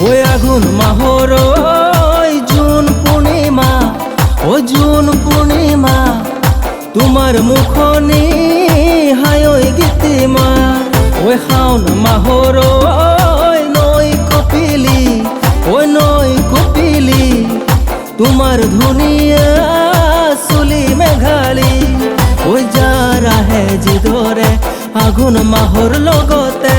ওই আগুন মাহর জুন পূর্ণিমা, ও জুন পূর্ণিমা, তোমার মুখনি হায় ওই গীতিমা। ওই শাওন মাহর নই কপিলি, ওই নই কপিলি, তোমার ধুনিয়া চুলি মেঘালী। ওই যার আহে যিদৰে আগুন মাহৰ লগতে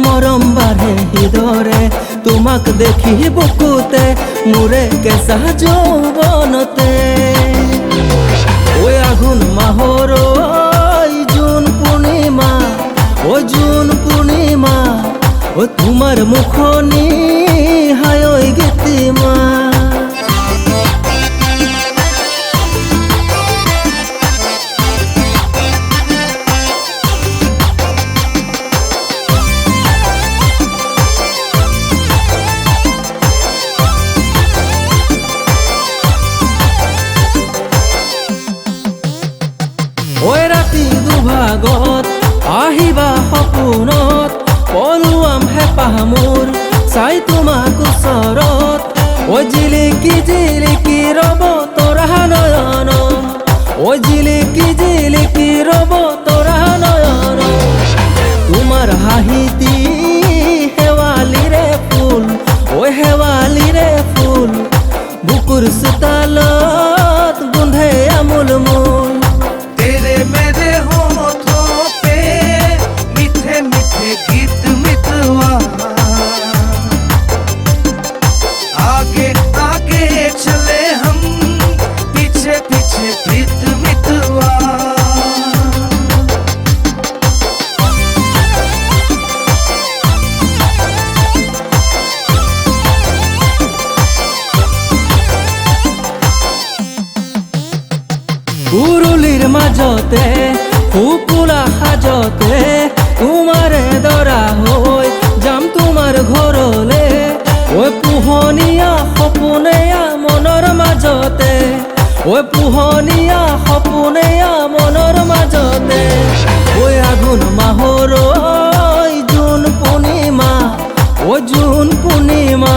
মৰম বাঢ়ে হৃদৰে। তোমাক দেখি বুকুতে মোৰে কেঁচা যৌৱনতে। ওই আগুন মাহৰ জুন পূৰ্ণিমা, ও জুন পূৰ্ণিমা, ও তোমাৰ মুখনি হায় ওই গীতিমা। ওই ৰাতি দুভাগত আহিবা সপোনত, পলুৱাম হেঁপাহ মোৰ চাই তোমাক ওচৰত। ঐ জিলিকি জিলিকি ৰব তৰা নয়ন, ঐ জিলিকি জিলিকি ৰব তৰা নয়ন। তোমাৰ হাঁহিতি শেৱালিৰে ফুল, ঐ শেৱালিৰে ফুল, বুকুৰ চোতালত গোন্ধে আমোল মোল। मेरे होठों पे मीठे मीठे गीत मितवा, आगे आगे चले हम पीछे पीछे प्रीत मितवा। উৰুলিৰ মাজতে ফুপুলা সাজতে তোমাৰে দৰা হৈ যাম তোমাৰ ঘৰলে। ঐ পোহনীয়া সপোনেয়া মনৰ মাজতে, ঐ পোহনীয়া সপোনেয়া মনৰ মাজতে। ঐ আঘোণ মাহৰ জুন পূৰ্ণিমা, ও জুন পূৰ্ণিমা,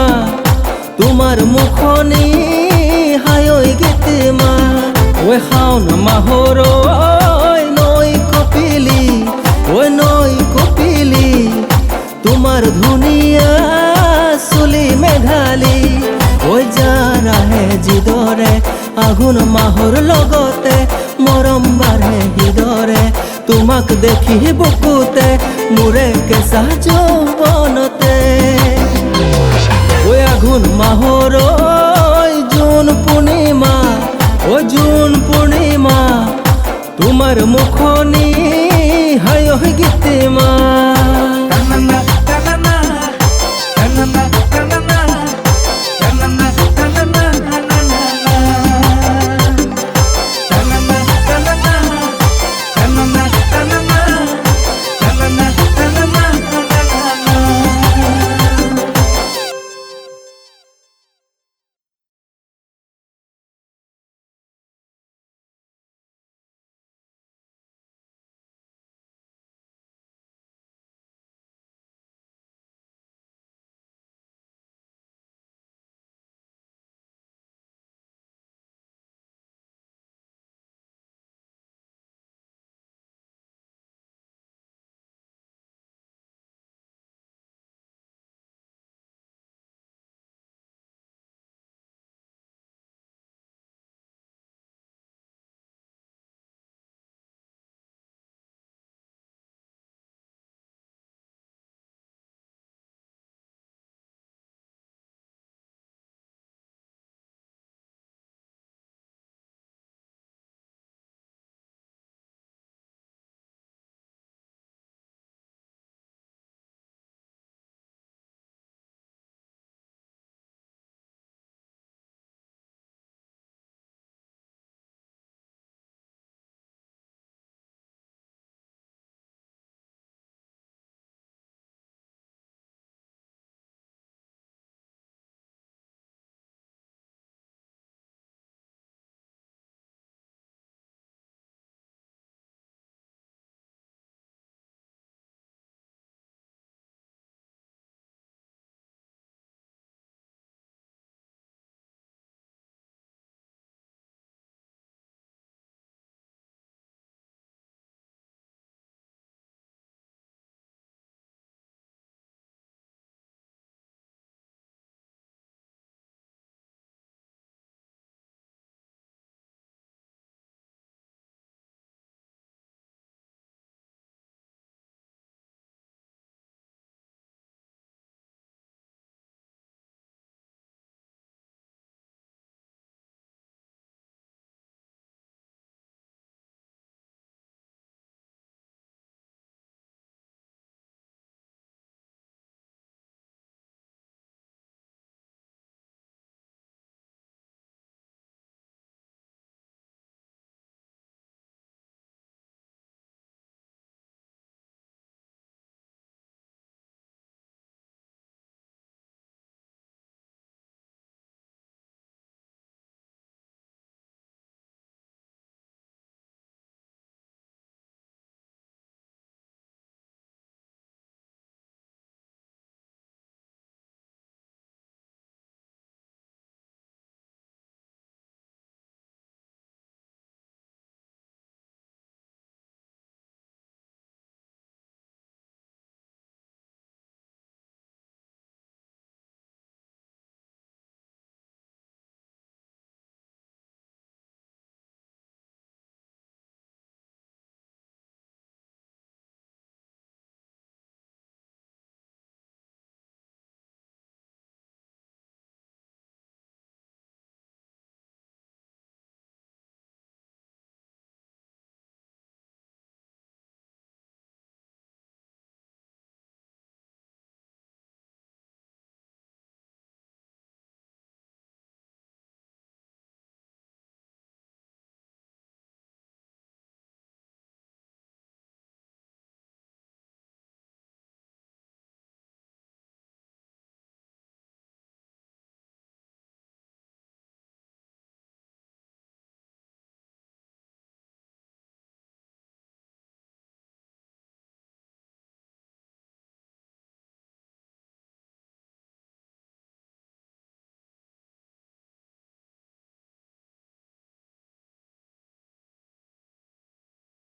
তোমাৰ মুখনি হায় ওই গীতিমা। ওই শাওন মাহৰ নৈ কপিলি, ওই নৈ কপিলি, তোমাৰ ধুনীয়া চুলি মেঘালী। ওই যাৰ আহে যিদৰে আঘোণ মাহৰ লগতে মৰম বাঢ়ে হৃদৰে। তোমাক দেখি বুকুতে মোৰে কেঁচা যৌৱনতে। ওই আঘোণ মাহৰ জুন পূৰ্ণিমা, ও জুন পূৰ্ণিমা, তোমাৰ মুখনি হায় ওই গীতিমা।